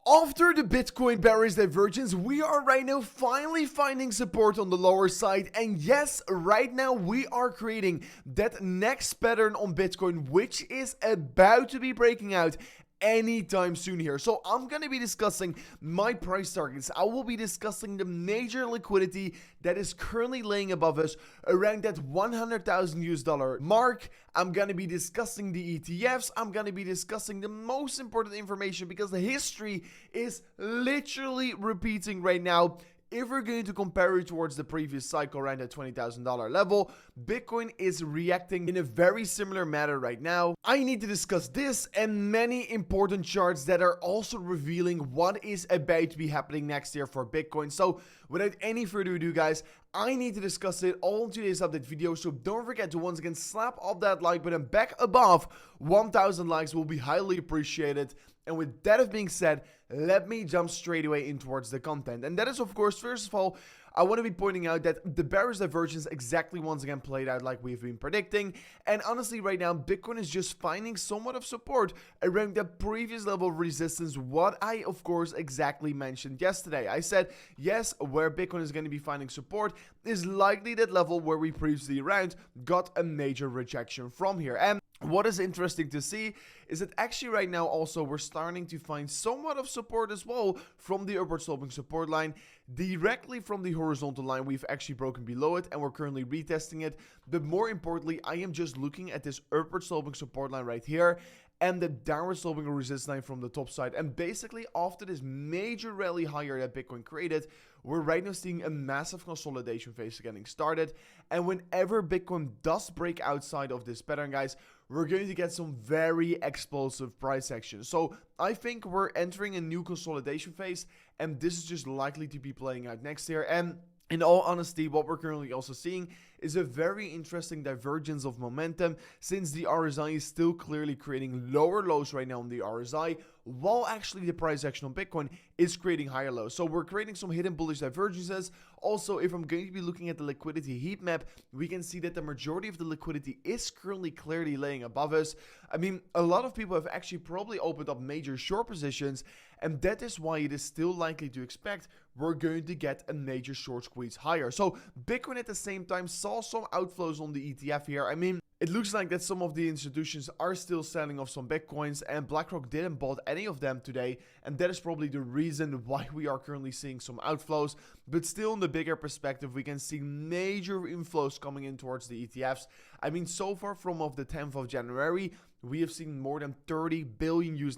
After the Bitcoin bearish divergence, we are right now finally finding support on the lower side. And yes, right now we are creating that next pattern on Bitcoin, which is about to be breaking out anytime soon here. So I'm going to be discussing my price targets. I will be discussing the major liquidity that is currently laying above us around that $100,000 mark. I'm going to be discussing the ETFs. I'm going to be discussing the most important information because the history is literally repeating right now. If we're going to compare it towards the previous cycle around that $20,000 level, Bitcoin is reacting in a very similar manner right now. I need to discuss this and many important charts that are also revealing what is about to be happening next year for Bitcoin. So without any further ado, guys, I need to discuss it all in today's update video. So don't forget to once again slap up that like button back above 1,000 likes will be highly appreciated. And with that being said, let me jump straight away in towards the content. And that is, of course, first of all, I want to be pointing out that the bearish divergence exactly once again played out like we've been predicting. And honestly, right now, Bitcoin is just finding somewhat of support around the previous level of resistance, what I, of course, exactly mentioned yesterday. I said, yes, where Bitcoin is going to be finding support is likely that level where we previously around got a major rejection from here. And what is interesting to see is that actually right now also we're starting to find somewhat of support as well from the upward sloping support line directly from the horizontal line. We've actually broken below it and we're currently retesting it. But more importantly, I am just looking at this upward sloping support line right here and the downward sloping resistance line from the top side. And basically after this major rally higher that Bitcoin created, we're right now seeing a massive consolidation phase getting started. And whenever Bitcoin does break outside of this pattern, guys, we're going to get some very explosive price action. So I think we're entering a new consolidation phase, and this is just likely to be playing out next year. And in all honesty, what we're currently also seeing is a very interesting divergence of momentum, since the RSI is still clearly creating lower lows right now on the RSI, while actually the price action on Bitcoin is creating higher lows. So we're creating some hidden bullish divergences. Also, if I'm going to be looking at the liquidity heat map, we can see that the majority of the liquidity is currently clearly laying above us. I mean, a lot of people have actually probably opened up major short positions, and that is why it is still likely to expect we're going to get a major short squeeze higher. So Bitcoin at the same time saw some outflows on the ETF here. I mean, it looks like that some of the institutions are still selling off some Bitcoins, and BlackRock didn't bought any of them today, and that is probably the reason why we are currently seeing some outflows. But still, in the bigger perspective, we can see major inflows coming in towards the ETFs. I mean, so far from of the 10th of January, we have seen more than $30 billion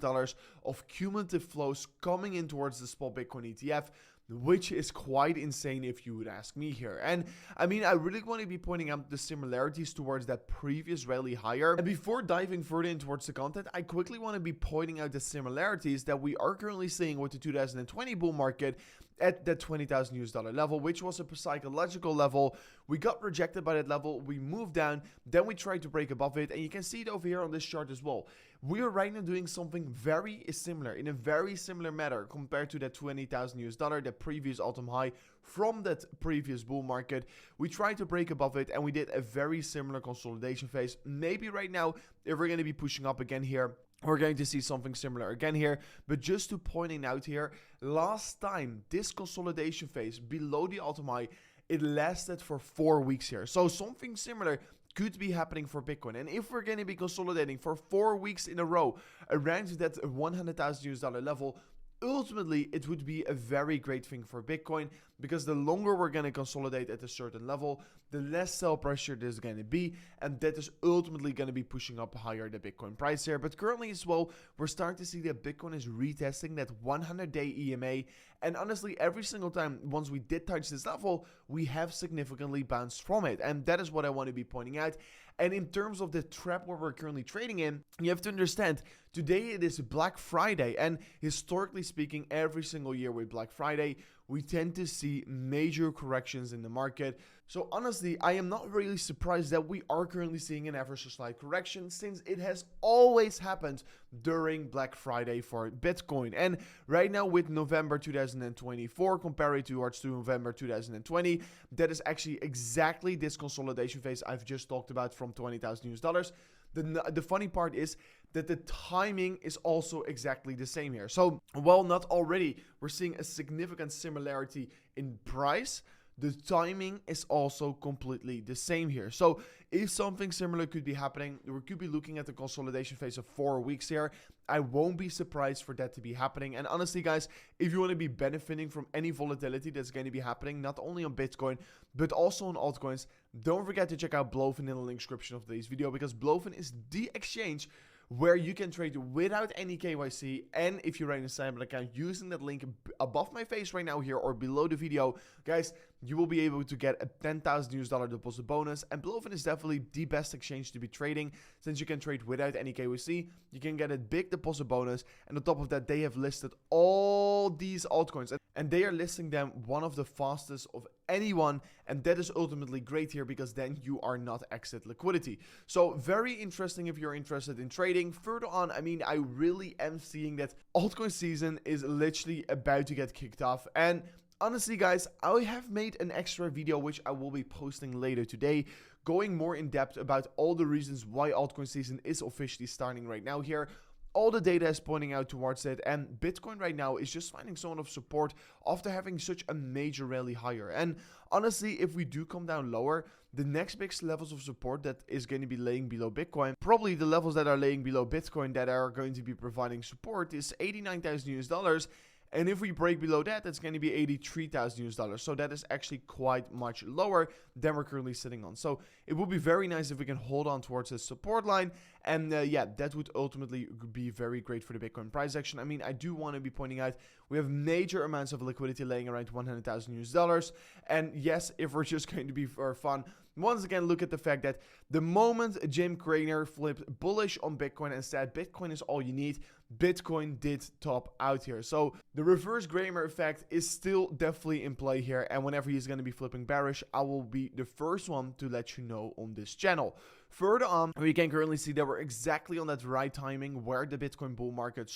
of cumulative flows coming in towards the spot Bitcoin ETF, which is quite insane if you would ask me here. And I mean, I really want to be pointing out the similarities towards that previous rally higher. And before diving further in towards the content, I quickly want to be pointing out the similarities that we are currently seeing with the 2020 bull market at that $20,000 level, which was a psychological level. We got rejected by that level, we moved down, then we tried to break above it, and you can see it over here on this chart as well. We are right now doing something very similar, in a very similar manner compared to that $20,000, the previous all-time high from that previous bull market. We tried to break above it, and we did a very similar consolidation phase. Maybe right now, if we're going to be pushing up again here, we're going to see something similar again here. But just to pointing out here, last time this consolidation phase below the all-time high, it lasted for 4 weeks here. So something similar could be happening for Bitcoin. And if we're going to be consolidating for 4 weeks in a row around that $100,000 level, ultimately it would be a very great thing for Bitcoin, because the longer we're going to consolidate at a certain level, the less sell pressure there's going to be, and that is ultimately going to be pushing up higher the Bitcoin price here. But currently as well, we're starting to see that Bitcoin is retesting that 100-day EMA, and honestly, every single time once we did touch this level, we have significantly bounced from it, and that is what I want to be pointing out. And in terms of the trap where we're currently trading in, you have to understand, today it is Black Friday, and historically speaking, every single year with Black Friday, we tend to see major corrections in the market. So honestly, I am not really surprised that we are currently seeing an ever so slight correction, since it has always happened during Black Friday for Bitcoin. And right now with November 2024 compared towards to November 2020, that is actually exactly this consolidation phase I've just talked about from $20,000. The funny part is that the timing is also exactly the same here. So while not already we're seeing a significant similarity in price, the timing is also completely the same here. So if something similar could be happening, we could be looking at the consolidation phase of 4 weeks here. I won't be surprised for that to be happening. And honestly, guys, if you want to be benefiting from any volatility that's going to be happening, not only on Bitcoin, but also on altcoins, don't forget to check out Blofin in the link description of today's video, because Blofin is the exchange where you can trade without any KYC, and if you're running a Simon account using that link above my face right now here or below the video, guys, you will be able to get a $10,000 deposit bonus. And Blofin is definitely the best exchange to be trading, since you can trade without any KYC, you can get a big deposit bonus, and on top of that, they have listed all these altcoins, and they are listing them one of the fastest of anyone, and that is ultimately great here, because then you are not exit liquidity. So very interesting if you're interested in trading. Further on, I mean, I really am seeing that altcoin season is literally about to get kicked off. And honestly, guys, I have made an extra video which I will be posting later today, going more in depth about all the reasons why altcoin season is officially starting right now here. All the data is pointing out towards it, and Bitcoin right now is just finding sort of support after having such a major rally higher. And honestly, if we do come down lower, the next big levels of support that is going to be laying below Bitcoin, probably the levels that are laying below Bitcoin that are going to be providing support, is $89,000. And if we break below that, that's going to be $83,000. So that is actually quite much lower than we're currently sitting on. So it would be very nice if we can hold on towards this support line. And yeah, that would ultimately be very great for the Bitcoin price action. I mean, I do want to be pointing out we have major amounts of liquidity laying around $100,000. And yes, if we're just going to be for fun, once again, look at the fact that the moment Jim Cramer flipped bullish on Bitcoin and said Bitcoin is all you need, Bitcoin did top out here. So the reverse Cramer effect is still definitely in play here. And whenever he's going to be flipping bearish, I will be the first one to let you know on this channel. Further on, we can currently see that we're exactly on that right timing where the Bitcoin bull market,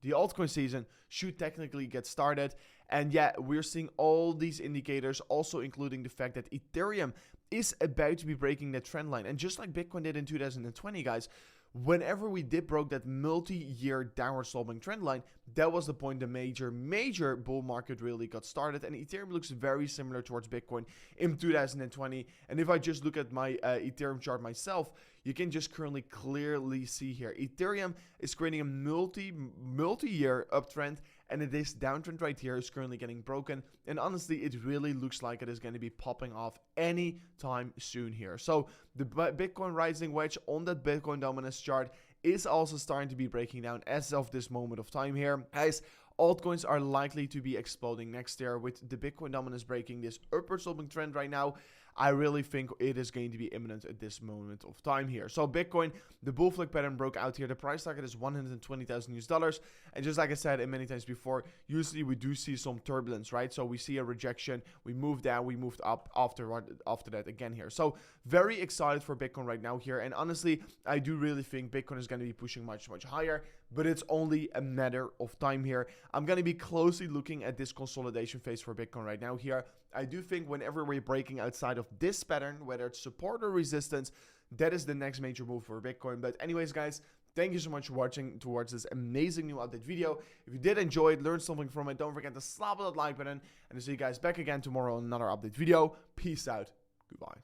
the altcoin season should technically get started. And yeah, we're seeing all these indicators, also including the fact that Ethereum is about to be breaking that trend line. And just like Bitcoin did in 2020, guys, whenever we did broke that multi-year downward sloping trend line, that was the point the major bull market really got started. And Ethereum looks very similar towards Bitcoin in 2020. And if I just look at my Ethereum chart myself, you can just currently clearly see here, Ethereum is creating a multi-year uptrend, and this downtrend right here is currently getting broken. And honestly, it really looks like it is going to be popping off any time soon here. So the Bitcoin rising wedge on that Bitcoin dominance chart is also starting to be breaking down as of this moment of time here. Guys, altcoins are likely to be exploding next year with the Bitcoin dominance breaking this upward sloping trend right now. I really think it is going to be imminent at this moment of time here. So Bitcoin, the bull flag pattern broke out here. The price target is $120,000. And just like I said many times before, usually we do see some turbulence, right? So we see a rejection, we move down, we moved up after that again here. So very excited for Bitcoin right now here. And honestly, I do really think Bitcoin is going to be pushing much higher, but it's only a matter of time here. I'm going to be closely looking at this consolidation phase for Bitcoin right now here. I do think whenever we're breaking outside of this pattern, whether it's support or resistance, that is the next major move for Bitcoin. But anyways, guys, thank you so much for watching towards this amazing new update video. If you did enjoy it, learn something from it, don't forget to slap that like button. And I'll see you guys back again tomorrow on another update video. Peace out. Goodbye.